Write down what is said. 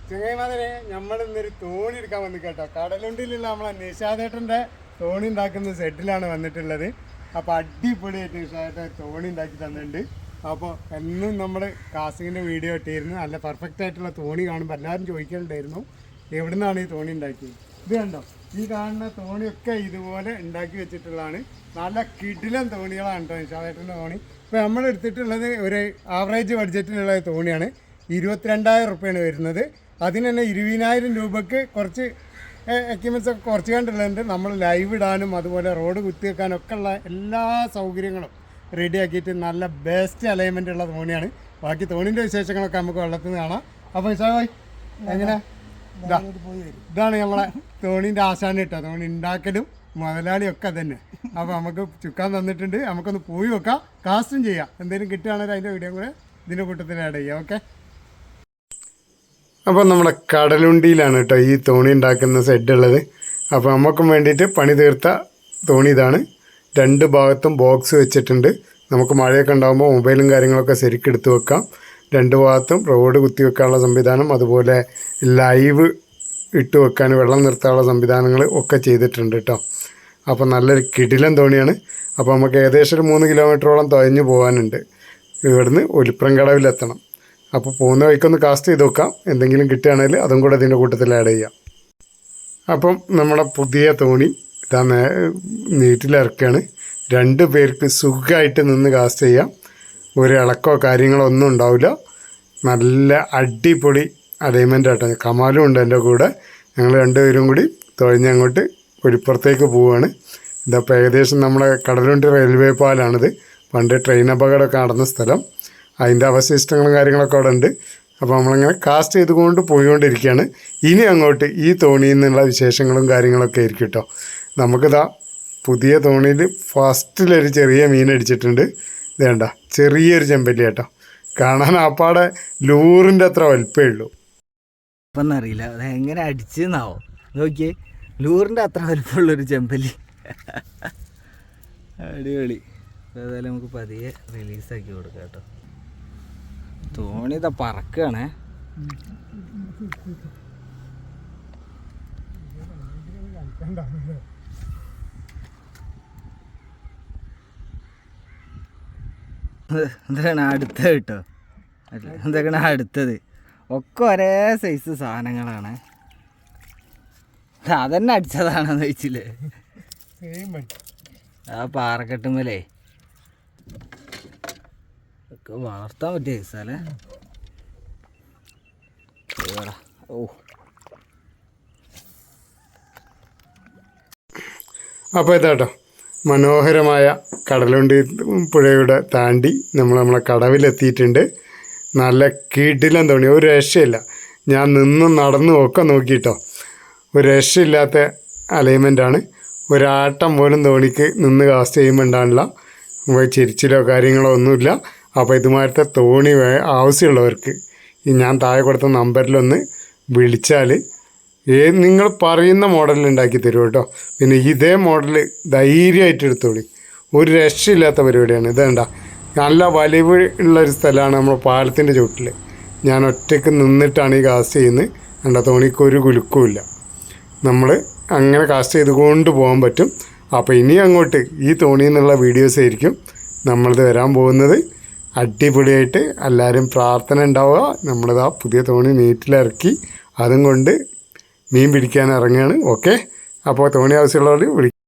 ചങ്ങായിമാരെ നമ്മളിന്നൊരു തോണി എടുക്കാൻ വന്നു കേട്ടോ. കടലുണ്ടിലുള്ള നമ്മളെ നിഷാദേട്ടൻ്റെ തോണി ഉണ്ടാക്കുന്ന സെറ്റിലാണ് വന്നിട്ടുള്ളത്. അപ്പോൾ അടിപൊളിയായിട്ട് നിഷാദേട്ടൻ തോണി ഉണ്ടാക്കി തന്നിട്ടുണ്ട്. അപ്പോൾ എന്നും നമ്മൾ കാസിങ്ങിൻ്റെ വീഡിയോ ഇട്ടിരുന്നു. നല്ല പെർഫെക്റ്റ് ആയിട്ടുള്ള തോണി കാണുമ്പോൾ എല്ലാവരും ചോദിക്കലുണ്ടായിരുന്നു എവിടെ നിന്നാണ് ഈ തോണി ഉണ്ടാക്കിയത്. ഇത് കണ്ടോ, ഈ കാണുന്ന തോണിയൊക്കെ ഇതുപോലെ ഉണ്ടാക്കി വെച്ചിട്ടുള്ളതാണ്. നല്ല കിടിലൻ തോണികളാണ് കേട്ടോ നിഷാദേട്ടൻ്റെ തോണി. ഇപ്പോൾ നമ്മൾ എടുത്തിട്ടുള്ളത് ഒരു ആവറേജ് ബഡ്ജറ്റിലുള്ള തോണിയാണ്. 22,000 റുപ്യാണ് വരുന്നത്. അതിന് തന്നെ 20,000 രൂപയ്ക്ക് കുറച്ച് എക്യുപ്മെൻറ്റ്സ് ഒക്കെ കുറച്ച് കണ്ടുള്ളതുണ്ട്. നമ്മൾ ലൈവ് ഇടാനും അതുപോലെ റോഡ് കുത്തിവെക്കാനും ഒക്കെ ഉള്ള എല്ലാ സൗകര്യങ്ങളും റെഡിയാക്കിയിട്ട് നല്ല ബെസ്റ്റ് അലൈൻമെൻ്റ് ഉള്ള തോണിയാണ്. ബാക്കി തോണിൻ്റെ വിശേഷങ്ങളൊക്കെ നമുക്ക് വെള്ളത്തിൽ നിന്ന് കാണാം. അപ്പോൾ ഇഷാഭായ് എങ്ങനെ ഇതാണ് നമ്മളെ തോണീൻ്റെ ആശാന കേട്ടോ. തോണി ഉണ്ടാക്കലും മുതലാളിയൊക്കെ തന്നെ. അപ്പോൾ നമുക്ക് ചുക്കാൻ തന്നിട്ടുണ്ട്. നമുക്കൊന്ന് പോയി വെക്കാം, കാസ്റ്റും ചെയ്യാം. എന്തെങ്കിലും കിട്ടുകയാണെങ്കിൽ അതിൻ്റെ വീഡിയോ കൂടെ ഇതിൻ്റെ കൂട്ടത്തിൽ ആഡ് ചെയ്യാം. ഓക്കെ. അപ്പോൾ നമ്മുടെ കടലുണ്ടിയിലാണ് കേട്ടോ ഈ തോണി ഉണ്ടാക്കുന്ന സെറ്റ് ഉള്ളത്. അപ്പോൾ നമുക്കും വേണ്ടിയിട്ട് പണി തീർത്ത തോണി ഇതാണ്. 2 ഭാഗത്തും ബോക്സ് വെച്ചിട്ടുണ്ട്. നമുക്ക് മഴയൊക്കെ ഉണ്ടാകുമ്പോൾ മൊബൈലും കാര്യങ്ങളൊക്കെ ശരിക്കും എടുത്ത് വെക്കാം. 2 ഭാഗത്തും റോഡ് കുത്തി വെക്കാനുള്ള സംവിധാനം, അതുപോലെ ലൈവ് ഇട്ട് വെക്കാൻ വെള്ളം നിർത്താനുള്ള സംവിധാനങ്ങൾ ഒക്കെ ചെയ്തിട്ടുണ്ട് കേട്ടോ. അപ്പോൾ നല്ലൊരു കിടിലൻ തോണിയാണ്. അപ്പോൾ നമുക്ക് ഏകദേശം ഒരു 3 കിലോമീറ്ററോളം തുഴഞ്ഞു പോകാനുണ്ട്. ഇവിടുന്ന് ഒലിപ്രം കടവിലെത്തണം. അപ്പോൾ പോകുന്ന വഴിക്കൊന്ന് കാസ്റ്റ് ചെയ്ത് നോക്കാം. എന്തെങ്കിലും കിട്ടുകയാണെങ്കിൽ അതും കൂടെ ഇതിൻ്റെ കൂട്ടത്തിൽ ആഡ് ചെയ്യാം. അപ്പം നമ്മുടെ പുതിയ തോണി ഇതാ നീറ്റിലിറക്കുകയാണ്. 2 പേർക്ക് സുഖമായിട്ട് നിന്ന് കാസ്റ്റ് ചെയ്യാം. ഒരു ഇളക്കോ കാര്യങ്ങളോ ഒന്നും ഉണ്ടാവില്ല. നല്ല അടിപൊളി അലൈൻമെൻ്റ് ആട്ടോ. കമാലും ഉണ്ട് എൻ്റെ കൂടെ. ഞങ്ങൾ 2 പേരും കൂടി തുഴഞ്ഞ് അങ്ങോട്ട് ഒരിപ്പുറത്തേക്ക് പോവുകയാണ്. ഇതപ്പോൾ ഏകദേശം നമ്മുടെ കടലുണ്ടി റെയിൽവേ പാലാണിത്. പണ്ട് ട്രെയിൻ അപകടമൊക്കെ നടന്ന സ്ഥലം. അതിൻ്റെ അവശിഷ്ടങ്ങളും കാര്യങ്ങളൊക്കെ അവിടെ ഉണ്ട്. അപ്പോൾ നമ്മളിങ്ങനെ കാസ്റ്റ് ചെയ്തുകൊണ്ട് പോയിക്കൊണ്ടിരിക്കുകയാണ്. ഇനി അങ്ങോട്ട് ഈ തോണിയിൽ നിന്നുള്ള വിശേഷങ്ങളും കാര്യങ്ങളൊക്കെ ആയിരിക്കും കേട്ടോ. നമുക്കിതാ പുതിയ തോണിയിൽ ഫസ്റ്റിലൊരു ചെറിയ മീൻ അടിച്ചിട്ടുണ്ട്. ഇത് വേണ്ട ചെറിയൊരു ചെമ്പല്ലി കേട്ടോ. കാണാൻ ആപ്പാടെ ലൂറിൻ്റെ അത്ര വലിപ്പമേ ഉള്ളൂ. അപ്പം അറിയില്ല അത് എങ്ങനെ അടിച്ചെന്നാവോ. നോക്കിയേ, ലൂറിൻ്റെ അത്ര വലിപ്പമുള്ളൊരു ചെമ്പല്ലി. അടിപൊളി. ഏതായാലും നമുക്ക് പതിയെ റിലീസാക്കി കൊടുക്കാം കേട്ടോ. തോണി ഇതാ പറക്കുകയാണേ. എന്താണ് അടുത്തത് കേട്ടോ. എന്തൊക്കെയാണ് അടുത്തത് ഒക്കെ ഒരേ സൈസ് സാധനങ്ങളാണ്. അതന്നെ അടിച്ചതാണെന്ന് ചോദിച്ചില്ലേ. ആ പാറക്കെട്ടുമല്ലേ ഒക്കെ വളർത്താൻ പറ്റിയ സൈസല്ലേ. ഓ, അപ്പോൾ ഇതാട്ടോ മനോഹരമായ കടലുണ്ടി പുഴയുടെ താണ്ടി നമ്മളെ കടവിലെത്തിയിട്ടുണ്ട്. നല്ല കിടിലൻ തോണി, ഒരു രക്ഷയില്ല. ഞാൻ നിന്നും നടന്നും ഒക്കെ നോക്കിയിട്ടോ, ഒരു രക്ഷയില്ലാത്ത അലൈൻമെൻ്റാണ്. ഒരാട്ടം പോലും തോണിക്ക് നിന്ന് കാസ്റ്റ് ചെയ്യുമ്പോൾ ഉണ്ടാകില്ല. ചിരിച്ചിലോ കാര്യങ്ങളോ ഒന്നുമില്ല. അപ്പോൾ ഇതുമാതിരത്തെ തോണി ആവശ്യമുള്ളവർക്ക് ഈ ഞാൻ താഴെ കൊടുത്ത നമ്പറിലൊന്ന് വിളിച്ചാൽ നിങ്ങൾ പറയുന്ന മോഡലിൽ ഉണ്ടാക്കി തരും കേട്ടോ. പിന്നെ ഇതേ മോഡൽ ധൈര്യമായിട്ട് എടുത്തോളി. ഒരു രക്ഷയില്ലാത്ത പരിപാടിയാണ്. ഇതേണ്ട നല്ല വലിവ് ഉള്ളൊരു സ്ഥലമാണ് നമ്മൾ പാലത്തിൻ്റെ ചുവട്ടിൽ. ഞാൻ ഒറ്റയ്ക്ക് നിന്നിട്ടാണ് ഈ കാസ്റ്റ് ചെയ്യുന്നത്. കണ്ട തോണിക്ക് ഒരു കുലുക്കുമില്ല. നമ്മൾ അങ്ങനെ കാസ്റ്റ് ചെയ്തുകൊണ്ട് പോകാൻ പറ്റും. അപ്പോൾ ഇനി അങ്ങോട്ട് ഈ തോണിയിൽ നിന്നുള്ള വീഡിയോസ് ആയിരിക്കും നമ്മളിത് വരാൻ പോകുന്നത്. അടിപൊളിയായിട്ട് എല്ലാവരും പ്രാർത്ഥന ഉണ്ടാവുക. നമ്മളിതാ പുതിയ തോണി നീറ്റിലിറക്കി അതും കൊണ്ട് മീൻ പിടിക്കാൻ ഇറങ്ങുകയാണ്. ഓക്കെ. അപ്പോൾ തോണി ആവശ്യമുള്ളവർ വിളിക്കും.